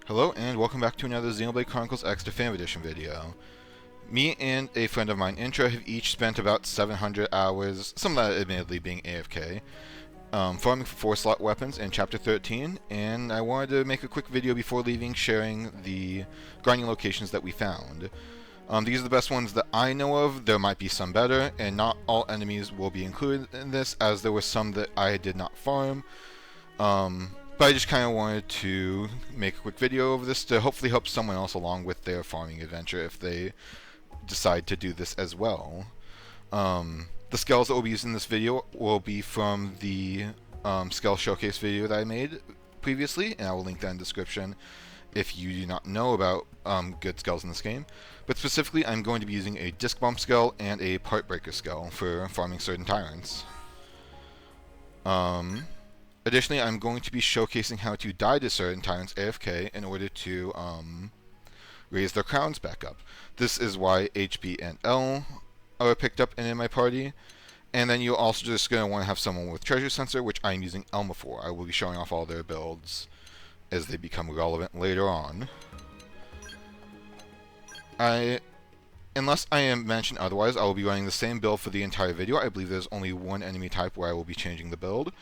Hello and welcome back to another Xenoblade Chronicles X Definitive Edition video. Me and a friend of mine, Intra, have each spent about 700 hours, some of that admittedly being AFK, farming for 4-slot weapons in Chapter 13, and I wanted to make a quick video before leaving sharing the grinding locations that we found. These are the best ones that I know of. There might be some better, and not all enemies will be included in this, as there were some that I did not farm. But I just kind of wanted to make a quick video of this to hopefully help someone else along with their farming adventure if they decide to do this as well. The skells that we'll be using in this video will be from the skell showcase video that I made previously, and I will link that in the description if you do not know about good skells in this game. But specifically, I'm going to be using a Diskbomb skell and a Part Breaker skell for farming certain tyrants. Additionally, I'm going to be showcasing how to die to certain tyrants AFK in order to raise their crowns back up. This is why H, B, and L are picked up in my party. And then you're also just going to want to have someone with Treasure Sensor, which I'm using Elma for. I will be showing off all their builds as they become relevant later on. Unless I am mentioned otherwise, I will be running the same build for the entire video. I believe there's only one enemy type where I will be changing the build.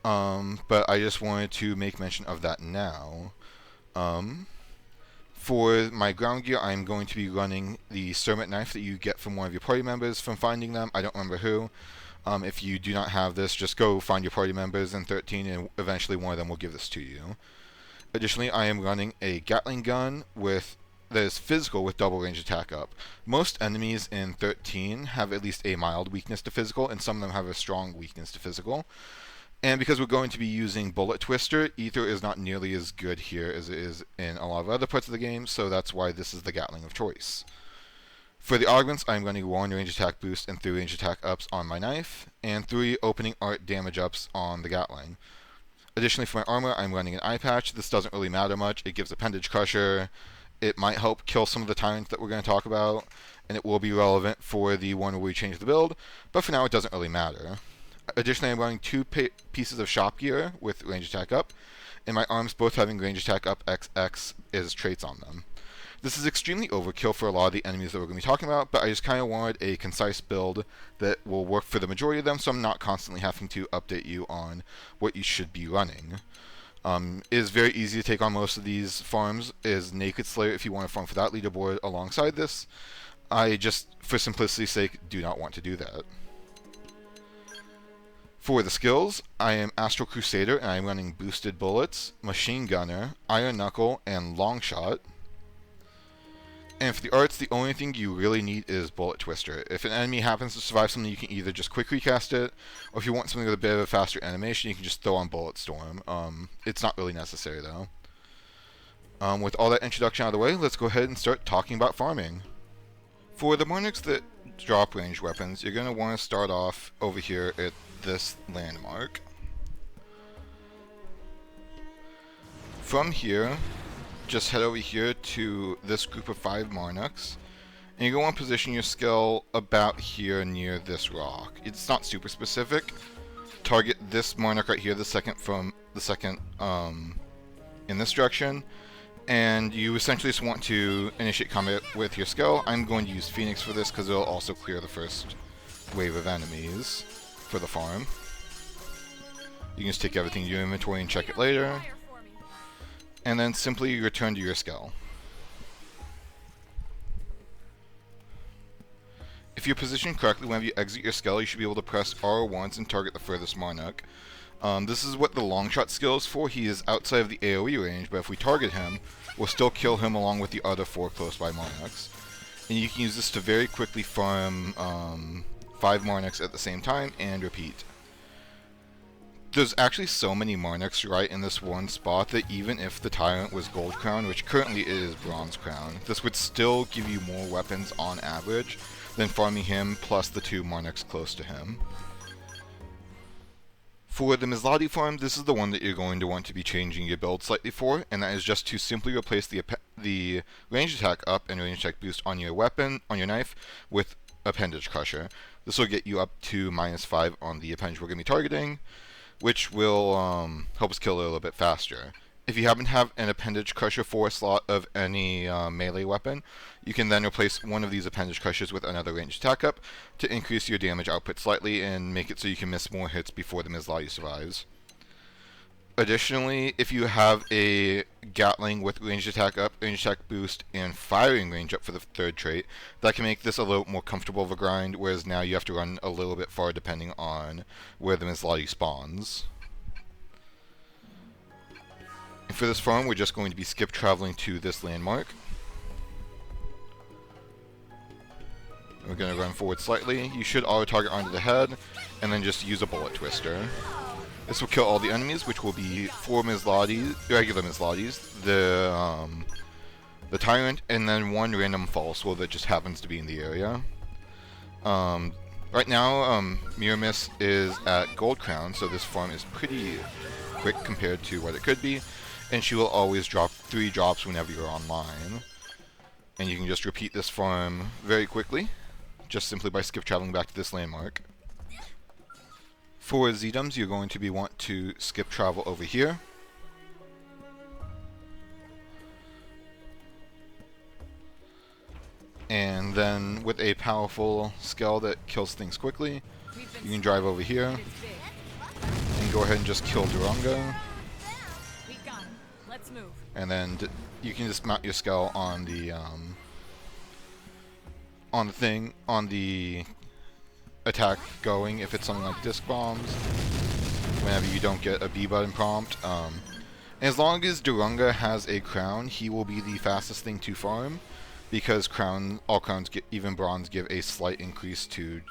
But I just wanted to make mention of that now. For my ground gear, I'm going to be running the Sermit knife that you get from one of your party members from finding them. I don't remember who. If you do not have this, just go find your party members in 13 and eventually one of them will give this to you. Additionally, I am running a Gatling gun that is physical with double range attack up. Most enemies in 13 have at least a mild weakness to physical, and some of them have a strong weakness to physical. And because we're going to be using Bullet Twister, Ether is not nearly as good here as it is in a lot of other parts of the game, so that's why this is the Gatling of choice. For the augments, I'm running 1 range attack boost and 3 range attack ups on my knife, and 3 opening art damage ups on the Gatling. Additionally, for my armor, I'm running an eye patch. This doesn't really matter much. It gives Appendage Crusher. It might help kill some of the tyrants that we're going to talk about, and it will be relevant for the one where we change the build, but for now it doesn't really matter. Additionally, I'm running 2 pieces of shop gear with range attack up, and my arms both having range attack up XX as traits on them. This is extremely overkill for a lot of the enemies that we're going to be talking about, but I just kind of wanted a concise build that will work for the majority of them, so I'm not constantly having to update you on what you should be running. It is very easy to take on most of these farms as Naked Slayer if you want to farm for that leaderboard alongside this. I just, for simplicity's sake, do not want to do that. For the skills, I am Astral Crusader and I'm running Boosted Bullets, Machine Gunner, Iron Knuckle, and Long Shot. And for the arts, the only thing you really need is Bullet Twister. If an enemy happens to survive something, you can either just quick recast it, or if you want something with a bit of a faster animation, you can just throw on Bullet Storm. It's not really necessary though. With all that introduction out of the way, let's go ahead and start talking about farming. For the Marnucks that drop range weapons, you're going to want to start off over here at this landmark. From here, just head over here to this group of 5 Marnucks, and you're going to want to position your skell about here near this rock. It's not super specific. Target this Marnuck right here, the second in this direction, and you essentially just want to initiate combat with your skell. I'm going to use Phoenix for this because it'll also clear the first wave of enemies for the farm. You can just take everything in your inventory and check it later, and then simply return to your skell. If you're positioned correctly whenever you exit your skell, you should be able to press R once and target the furthest Marnuck. This is what the long shot skill is for. He is outside of the AoE range, but if we target him, we'll still kill him along with the other 4 close by Marnucks. And you can use this to very quickly farm 5 Marnucks at the same time and repeat. There's actually so many Marnucks right in this one spot that even if the Tyrant was Gold Crown, which currently it is Bronze Crown, this would still give you more weapons on average than farming him plus the 2 Marnucks close to him. For the Mislaadi farm, this is the one that you're going to want to be changing your build slightly for, and that is just to simply replace the range attack up and range attack boost on your weapon, on your knife, with Appendage Crusher. This will get you up to -5 on the appendage we're going to be targeting, which will help us kill it a little bit faster. If you happen to have an appendage crusher for a slot of any melee weapon, you can then replace one of these appendage crushers with another ranged attack up to increase your damage output slightly and make it so you can miss more hits before the Mislaadi survives. Additionally, if you have a Gatling with ranged attack up, ranged attack boost, and firing range up for the third trait, that can make this a little more comfortable of a grind, whereas now you have to run a little bit far depending on where the Mislaadi spawns. And for this farm, we're just going to be skip traveling to this landmark. We're going to run forward slightly. You should auto-target onto the head, and then just use a bullet twister. This will kill all the enemies, which will be 4 Mislaadi, regular Mislaadis, the tyrant, and then 1 random false wolf that just happens to be in the area. Right now, Miramis is at Gold Crown, so this farm is pretty quick compared to what it could be, and she will always drop 3 drops whenever you're online. And you can just repeat this farm very quickly, just simply by skip traveling back to this landmark. For Zedums, you're going to want to skip travel over here. And then with a powerful skell that kills things quickly, you can drive over here and go ahead and just kill Durunga. And then you can just mount your skell on the attack going if it's something like Diskbomb whenever you don't get a B button prompt. And as long as Durunga has a crown, he will be the fastest thing to farm, because all crowns, even bronze, give a slight increase to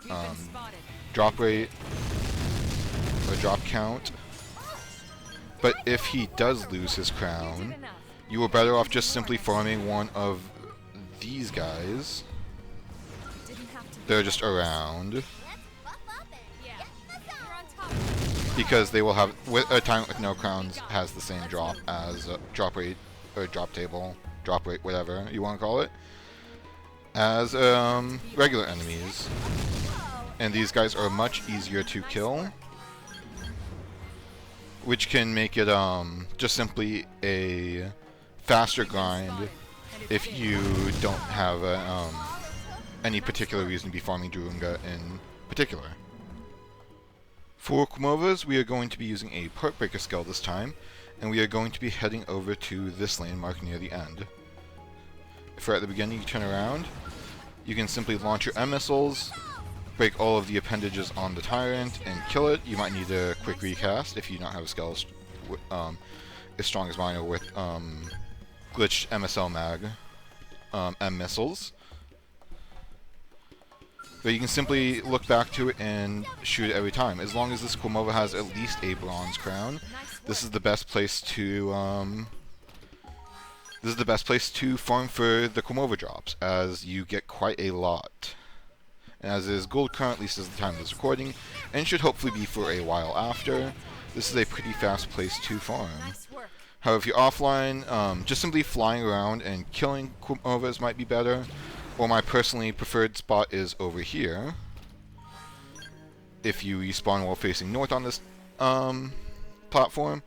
drop rate or drop count. But if he does lose his crown, you are better off just simply farming one of these guys. They're just around, because they will have, a tyrant with no crowns has the same drop as drop rate, or drop table, drop rate, whatever you want to call it, as regular enemies. And these guys are much easier to kill, which can make it just simply a faster grind if you don't have any particular reason to be farming Durunga in particular. For Qmoevas, we are going to be using a Part Breaker skell this time, and we are going to be heading over to this landmark near the end. If we're at the beginning, you turn around, you can simply launch your M-missiles, break all of the appendages on the tyrant, and kill it. You might need a quick recast if you don't have a skell as strong as mine, or with glitched MSL mag M-missiles. But you can simply look back to it and shoot it every time. As long as this Qmoeva has at least a bronze crown, this is the best place to farm for the Qmoeva drops, as you get quite a lot. And as is gold crown, at least as the time of this recording, and should hopefully be for a while after, this is a pretty fast place to farm. However, if you're offline, just simply flying around and killing Qmoevas might be better. Or my personally preferred spot is over here. If you respawn while facing north on this platform,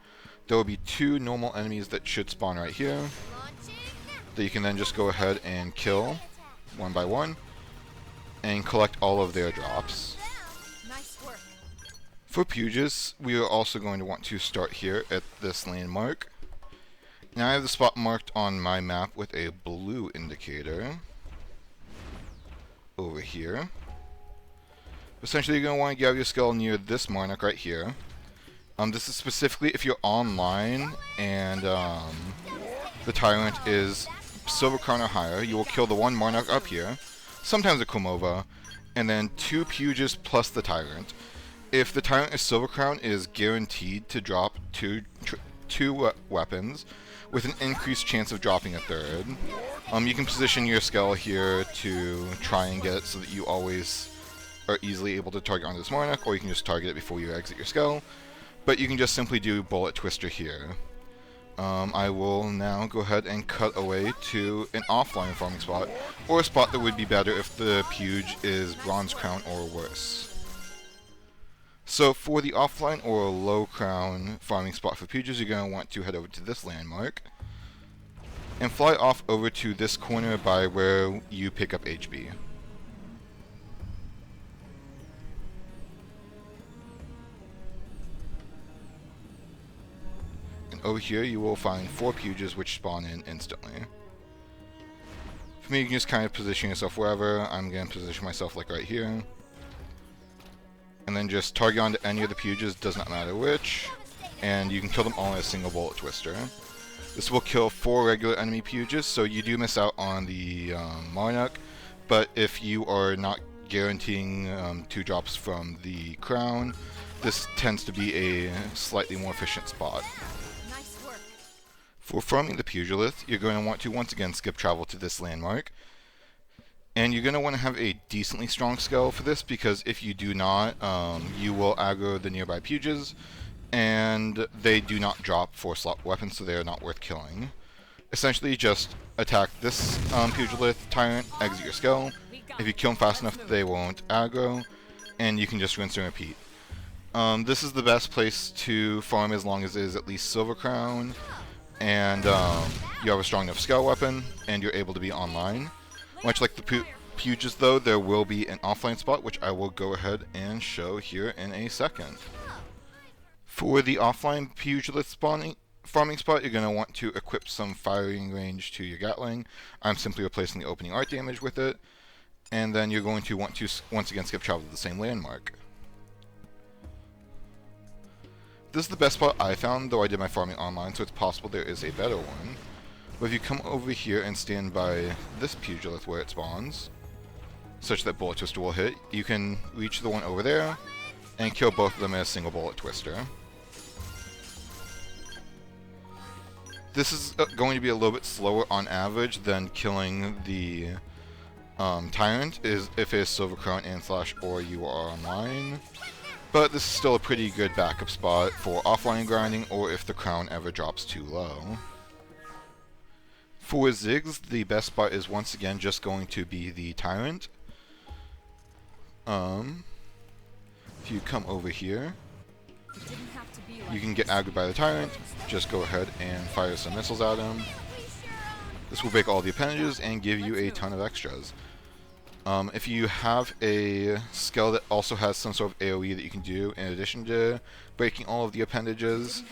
there will be 2 normal enemies that should spawn right here, that you can then just go ahead and kill one by one and collect all of their drops. For Puges, we are also going to want to start here at this landmark. Now I have the spot marked on my map with a blue indicator over here. Essentially, you're going to want to grab your skell near this Marnuck right here. This is specifically if you're online and the tyrant is silver crown or higher. You will kill the 1 Marnuck up here, sometimes a Qmoeva, and then 2 Puges plus the tyrant. If the tyrant is silver crown, it is guaranteed to drop two weapons, with an increased chance of dropping a third. You can position your skell here to try and get it so that you always are easily able to target onto this Marnuck, or you can just target it before you exit your skell. But you can just simply do bullet twister here. I will now go ahead and cut away to an offline farming spot, or a spot that would be better if the Puge is bronze crown or worse. So for the offline or low crown farming spot for Puges, you're going to want to head over to this landmark and fly off over to this corner by where you pick up HB. And over here you will find 4 Puges which spawn in instantly. For me, you can just kind of position yourself wherever. I'm going to position myself like right here. And then just target onto any of the Puges, does not matter which. And you can kill them all in a single bullet twister. This will kill 4 regular enemy Puges, so you do miss out on the Marnuck. But if you are not guaranteeing 2 drops from the crown, this tends to be a slightly more efficient spot. For farming the Pugilith, you're going to want to once again skip travel to this landmark. And you're going to want to have a decently strong skell for this, because if you do not, you will aggro the nearby Puges, and they do not drop 4-slot weapons, so they are not worth killing. Essentially, just attack this Pugilith Tyrant, exit your skell. If you kill them fast enough, they won't aggro, and you can just rinse and repeat. This is the best place to farm as long as it is at least Silver Crown, and you have a strong enough skell weapon, and you're able to be online. Much like the Puges though, there will be an offline spot, which I will go ahead and show here in a second. For the offline Pugilith farming spot, you're going to want to equip some firing range to your Gatling. I'm simply replacing the opening art damage with it. And then you're going to want to once again skip travel to the same landmark. This is the best spot I found, though I did my farming online, so it's possible there is a better one. But if you come over here and stand by this Pugilith where it spawns, such that Bullet Twister will hit, you can reach the one over there and kill both of them in a single Bullet Twister. This is going to be a little bit slower on average than killing the Tyrant if it is Silver Crown and / or you are online. But this is still a pretty good backup spot for offline grinding, or if the crown ever drops too low. For Ziggs, the best spot is once again just going to be the Tyrant. If you come over here, you can get aggroed by the Tyrant. Just go ahead and fire some missiles at him. This will break all the appendages and give you a ton of extras. If you have a skell that also has some sort of AoE that you can do in addition to breaking all of the appendages,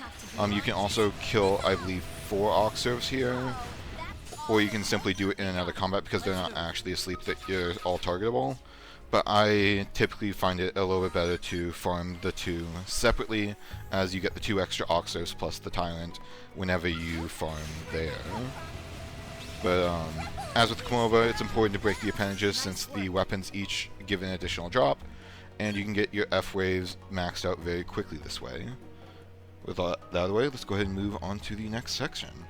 you can also kill, I believe, 4 Oc-servs here, or you can simply do it in another combat because they're not actually asleep, that you're all targetable. But I typically find it a little bit better to farm the 2 separately, as you get the 2 extra Oc-servs plus the Tyrant whenever you farm there. But as with Qmoeva, it's important to break the appendages since the weapons each give an additional drop, and you can get your F-waves maxed out very quickly this way. With that out of the way, let's go ahead and move on to the next section.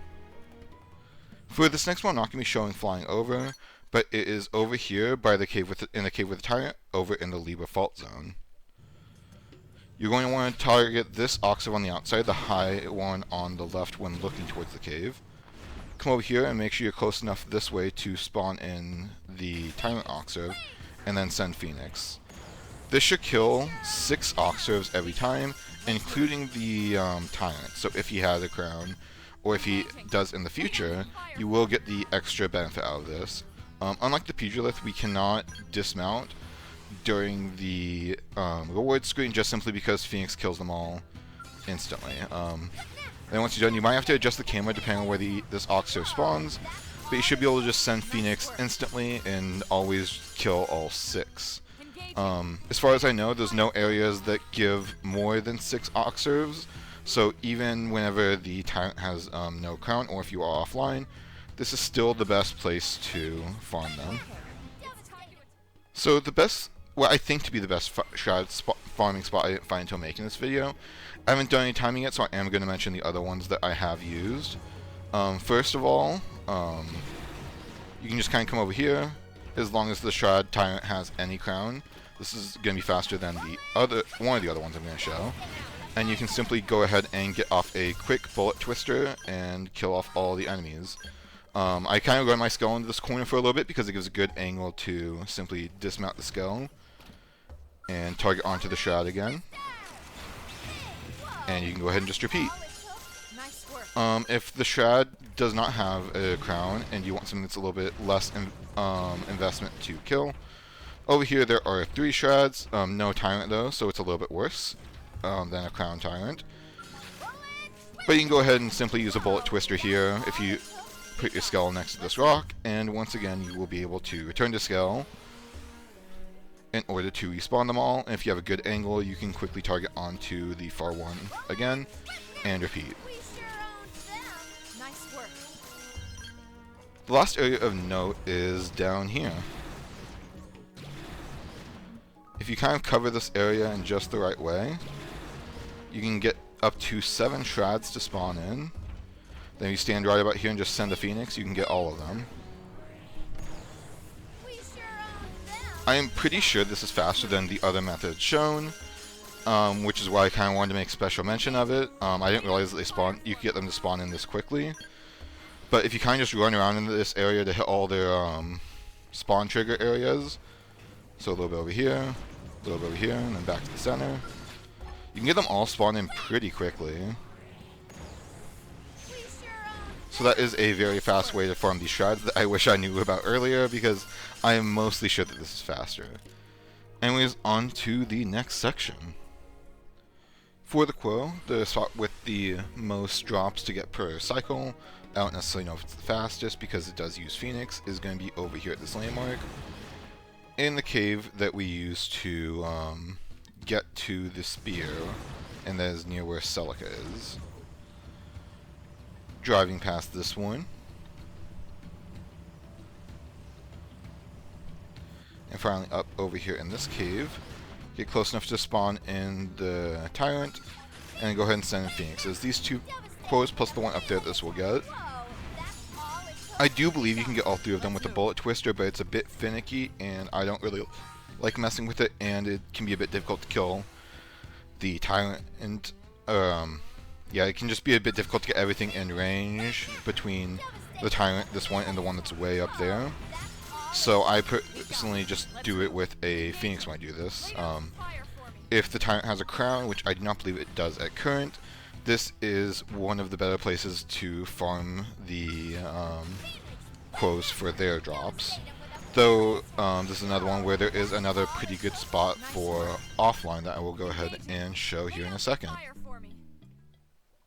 For this next one, I'm not going to be showing flying over, but it is over here by the cave in the cave with the Tyrant, over in the Libra fault zone. You're going to want to target this Oc-serv on the outside, the high one on the left when looking towards the cave. Come over here and make sure you're close enough this way to spawn in the Tyrant Oc-serv, and then send Phoenix. This should kill 6 Oc-servs every time, including the Tyrant. So if he has a crown, or if he does in the future, you will get the extra benefit out of this. Unlike the Pugilith, we cannot dismount during the reward screen, just simply because Phoenix kills them all instantly. And once you're done, you might have to adjust the camera depending on where this Oc-serv spawns, but you should be able to just send Phoenix instantly and always kill all 6. As far as I know, there's no areas that give more than 6 Oc-servs, so even whenever the Tyrant has no crown, or if you are offline, this is still the best place to farm them. So the best, what I think to be the best Shrad farming spot I didn't find until making this video. I haven't done any timing yet, so I am going to mention the other ones that I have used. First of all, you can just kind of come over here, as long as the Shrad Tyrant has any crown. This is going to be faster than one of the other ones I'm going to show. And you can simply go ahead and get off a quick bullet twister and kill off all the enemies. I kind of run my skell into this corner for a little bit because it gives a good angle to simply dismount the skell. and target onto the Shrad again. And you can go ahead and just repeat. If the Shrad does not have a crown and you want something that's a little bit less investment to kill, over here there are 3 Shrads, no Tyrant though, so it's a little bit worse than a crown Tyrant. But you can go ahead and simply use a bullet twister here if you put your skell next to this rock, and once again you will be able to return to skell in order to respawn them all. And if you have a good angle, you can quickly target onto the far one again and repeat. The last area of note is down here. If you kind of cover this area in just the right way, you can get up to 7 Shrads to spawn in. Then if you stand right about here and just send a Phoenix, you can get all of them. I am pretty sure this is faster than the other methods shown, which is why I kind of wanted to make special mention of it. I didn't realize that you could get them to spawn in this quickly. But if you kind of just run around into this area to hit all their spawn trigger areas, so a little bit over here, a little bit over here, and then back to the center, you can get them all spawned in pretty quickly. So that is a very fast way to farm these Shrads that I wish I knew about earlier, because I am mostly sure that this is faster. Anyways, on to the next section. For the Qo, the spot with the most drops to get per cycle, I don't necessarily know if it's the fastest because it does use Phoenix, is going to be over here at this landmark, in the cave that we use to get to the spear, and that is near where Celica is. Driving past this one, and finally up over here in this cave, get close enough to spawn in the Tyrant, and go ahead and send in Phoenixes. These 2 Qos plus the one up there that this will get. I do believe you can get all 3 of them with a bullet twister, but it's a bit finicky, and I don't really like messing with it, and it can be a bit difficult to kill the Tyrant, and yeah, it can just be a bit difficult to get everything in range between the Tyrant, this one, and the one that's way up there. So I personally just do it with a Phoenix when I do this. If the Tyrant has a crown, which I do not believe it does at current, this is one of the better places to farm the Qos for their drops. Though, this is another one where there is another pretty good spot for offline that I will go ahead and show here in a second.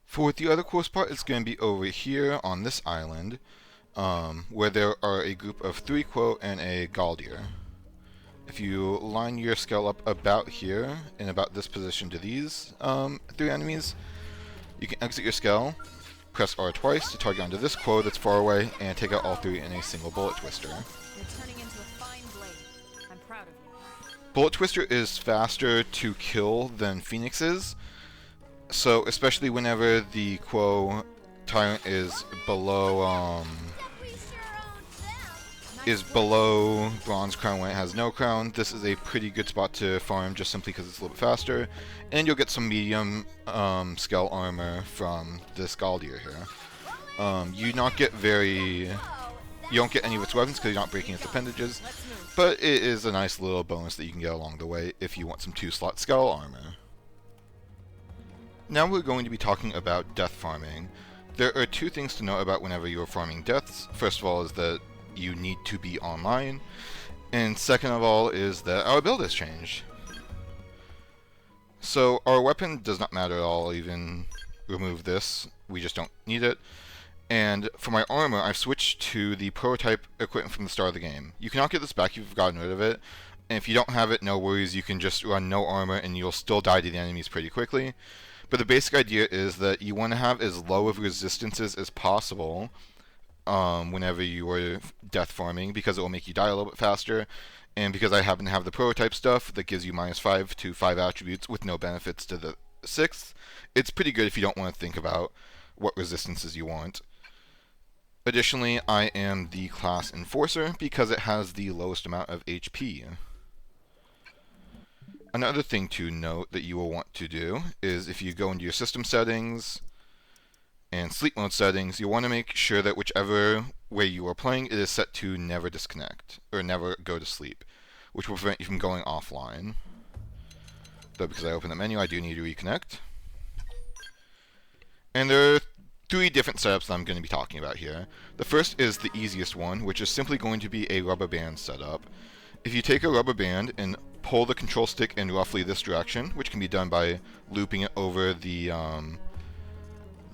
For the other Qo spot, it's going to be over here on this island, where there are a group of 3 Qo and a Galdir. If you line your skell up about here, in about this position to these 3 enemies, you can exit your skell, press R twice to target onto this Qo that's far away, and take out all 3 in a single bullet twister. Bullet twister is faster to kill than Phoenix is, so especially whenever the Qo Tyrant is below Bronze Crown when it has no crown, this is a pretty good spot to farm just simply because it's a little bit faster, and you'll get some medium skell armor from this Galdir here. You don't get any of its weapons because you're not breaking its appendages, but it is a nice little bonus that you can get along the way if you want some 2-slot skell armor. Now we're going to be talking about death farming. There are 2 things to know about whenever you are farming deaths. First of all is that you need to be online, and second of all is that our build has changed. So our weapon does not matter at all, even remove this, we just don't need it. And for my armor, I've switched to the prototype equipment from the start of the game. You cannot get this back if you've gotten rid of it, and if you don't have it, no worries, you can just run no armor and you'll still die to the enemies pretty quickly. But the basic idea is that you want to have as low of resistances as possible whenever you are death farming, because it will make you die a little bit faster, and because I happen to have the prototype stuff that gives you -5 to 5 attributes with no benefits to the 6th, it's pretty good if you don't want to think about what resistances you want. Additionally, I am the class Enforcer because it has the lowest amount of HP. Another thing to note that you will want to do is if you go into your system settings and sleep mode settings, you want to make sure that whichever way you are playing, it is set to never disconnect, or never go to sleep, which will prevent you from going offline. Though because I opened the menu, I do need to reconnect. And there are 3 different setups that I'm going to be talking about here. The first is the easiest one, which is simply going to be a rubber band setup. If you take a rubber band and pull the control stick in roughly this direction, which can be done by looping it over the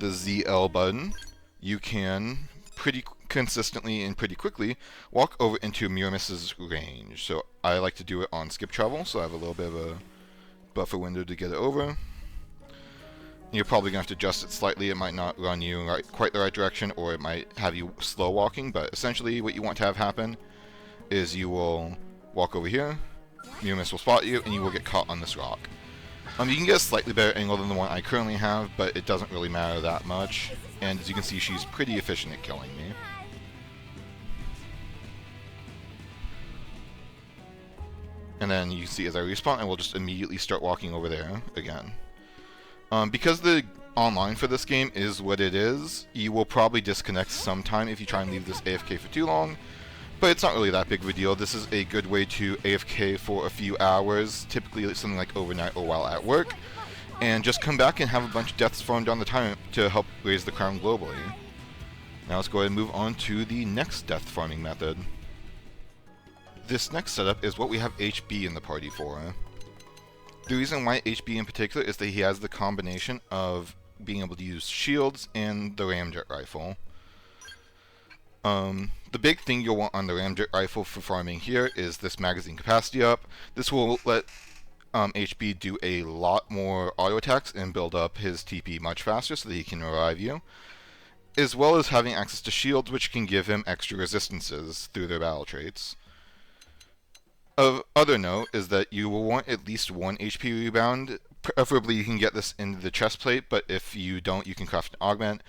ZL button, you can pretty consistently and pretty quickly walk over into Miramus's range. So I like to do it on skip travel, so I have a little bit of a buffer window to get it over. You're probably going to have to adjust it slightly. It might not run you quite the right direction, or it might have you slow walking, but essentially what you want to have happen is you will walk over here, Miramus will spot you, and you will get caught on this rock. You can get a slightly better angle than the one I currently have, but it doesn't really matter that much, and as you can see, she's pretty efficient at killing me. And then you can see as I respawn, I will just immediately start walking over there again. Because the online for this game is what it is, you will probably disconnect sometime if you try and leave this AFK for too long, but it's not really that big of a deal. This is a good way to AFK for a few hours, typically something like overnight or while at work, and just come back and have a bunch of deaths farmed on the tyrant to help raise the crown globally. Now let's go ahead and move on to the next death farming method. This next setup is what we have HB in the party for. The reason why HB in particular is that he has the combination of being able to use shields and the ramjet rifle. The big thing you'll want on the ramjet rifle for farming here is this magazine capacity up. This will let HB do a lot more auto attacks and build up his TP much faster so that he can revive you, as well as having access to shields, which can give him extra resistances through their battle traits. Of other note is that you will want at least 1 HP rebound. Preferably you can get this into the chest plate, but if you don't, you can craft an augment.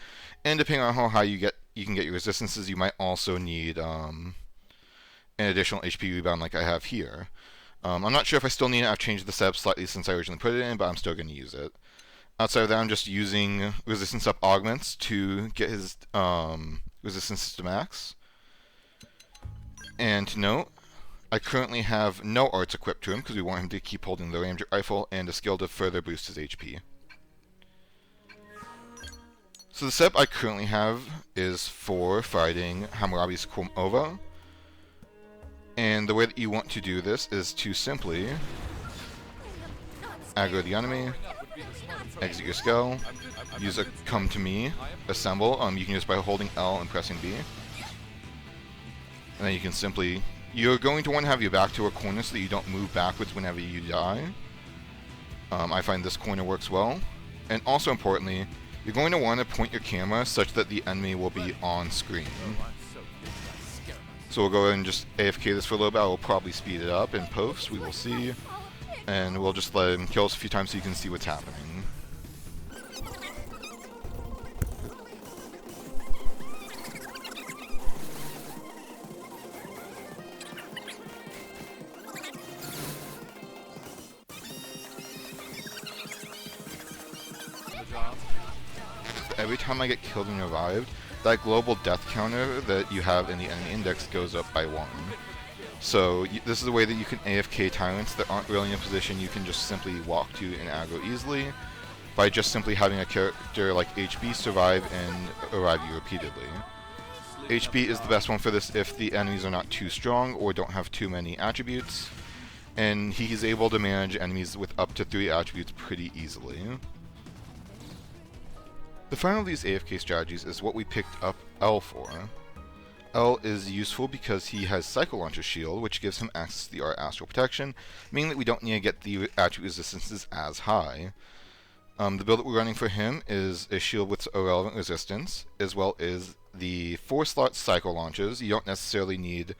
And depending on how high you can get your resistances, you might also need an additional HP rebound like I have here. I'm not sure if I still need it. I've changed the setup slightly since I originally put it in, but I'm still going to use it. Outside of that, I'm just using resistance up augments to get his resistance to max. And to note, I currently have no arts equipped to him because we want him to keep holding the ramjet rifle and a skill to further boost his HP. So the setup I currently have is for fighting Hammurabi's Qmoeva. And the way that you want to do this is to simply aggro the enemy, exit your skell, use a come to me, assemble. You can use by holding L and pressing B. And then you can simply... You're going to want to have your back to a corner so that you don't move backwards whenever you die. I find this corner works well. And also importantly, you're going to want to point your camera such that the enemy will be on screen. So we'll go ahead and just AFK this for a little bit. I will probably speed it up in post, we will see. And we'll just let him kill us a few times so you can see what's happening. Every time I get killed and revived, that global death counter that you have in the enemy index goes up by 1. So this is a way that you can AFK tyrants that aren't really in a position you can just simply walk to and aggro easily, by just simply having a character like HB survive and revive you repeatedly. HB is the best one for this if the enemies are not too strong or don't have too many attributes, and he's able to manage enemies with up to 3 attributes pretty easily. The final of these AFK strategies is what we picked up L for. L is useful because he has Cycle Launcher Shield, which gives him access to the art Astral Protection, meaning that we don't need to get the attribute resistances as high. The build that we're running for him is a shield with irrelevant resistance, as well as the 4-slot Cycle Launches. You don't necessarily need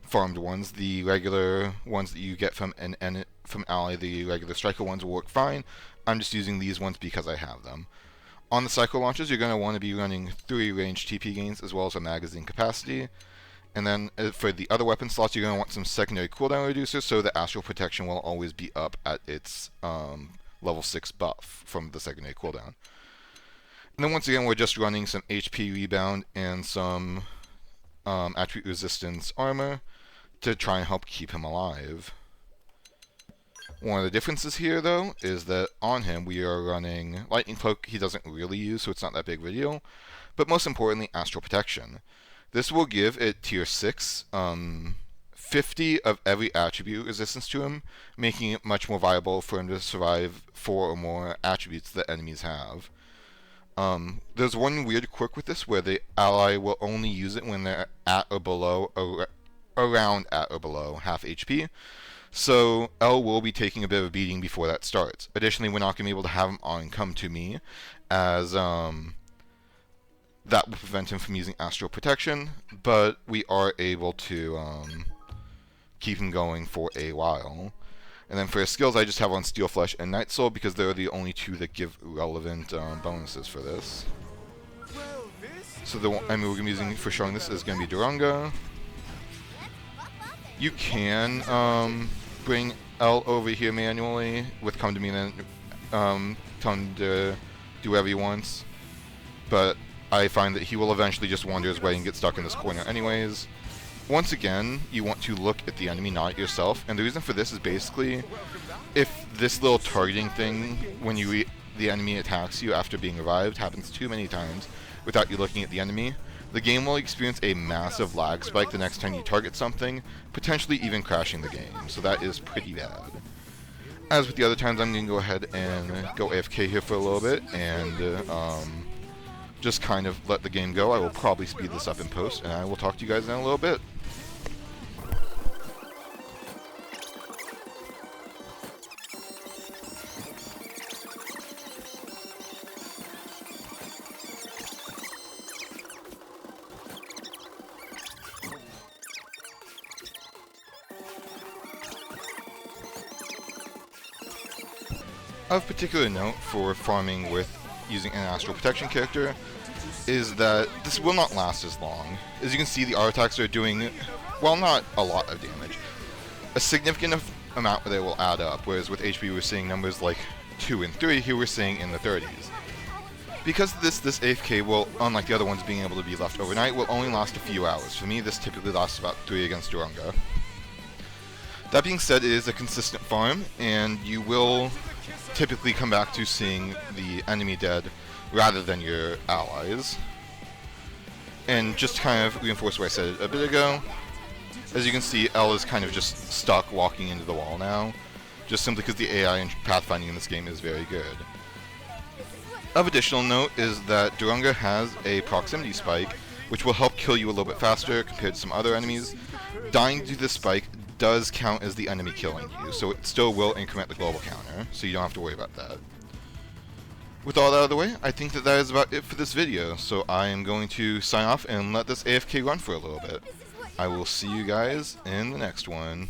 farmed ones. The regular ones that you get from an ally, the regular Striker ones, will work fine. I'm just using these ones because I have them. On the Cycle Launches, you're going to want to be running 3 ranged TP gains as well as a magazine capacity. And then for the other weapon slots, you're going to want some secondary cooldown reducers so the Astral Protection will always be up at its level 6 buff from the secondary cooldown. And then once again, we're just running some HP rebound and some attribute resistance armor to try and help keep him alive. One of the differences here, though, is that on him we are running Lightning Cloak. He doesn't really use, so it's not that big of a deal. But most importantly, Astral Protection. This will give it tier 6, 50 of every attribute resistance to him, making it much more viable for him to survive 4 or more attributes that enemies have. There's one weird quirk with this where the ally will only use it when they're at or below, around at or below half HP. So L will be taking a bit of a beating before that starts. Additionally, we're not going to be able to have him on Come To Me, as that will prevent him from using Astral Protection, but we are able to keep him going for a while. And then for his skills, I just have on Steel Flesh and Night Soul because they're the only two that give relevant bonuses for this. So the enemy we're going to be using for showing this is going to be Duranga. You can bring L over here manually with Come To Me and then tell him to do whatever he wants. But I find that he will eventually just wander his way and get stuck in this corner anyways. Once again, you want to look at the enemy, not at yourself. And the reason for this is basically, if this little targeting thing, when the enemy attacks you after being revived, happens too many times without you looking at the enemy, the game will experience a massive lag spike the next time you target something, potentially even crashing the game. So that is pretty bad. As with the other times, I'm going to go ahead and go AFK here for a little bit and just kind of let the game go. I will probably speed this up in post, and I will talk to you guys in a little bit. Of particular note for farming with using an Astral Protection character is that this will not last as long. As you can see, the auto attacks are doing, well, not a lot of damage. A significant amount that will add up, whereas with HP we're seeing numbers like 2 and 3, here we're seeing in the 30s. Because this AFK will, unlike the other ones being able to be left overnight, will only last a few hours. For me, this typically lasts about 3 against Duranga. That being said, it is a consistent farm, and you will typically come back to seeing the enemy dead rather than your allies. And just to kind of reinforce what I said a bit ago, as you can see, L is kind of just stuck walking into the wall now, just simply because the AI and pathfinding in this game is very good. Of additional note is that Duranga has a proximity spike, which will help kill you a little bit faster compared to some other enemies. Dying to this spike does count as the enemy killing you, so it still will increment the global counter, so you don't have to worry about that. With all that out of the way, I think that is about it for this video, so I am going to sign off and let this AFK run for a little bit. I will see you guys in the next one.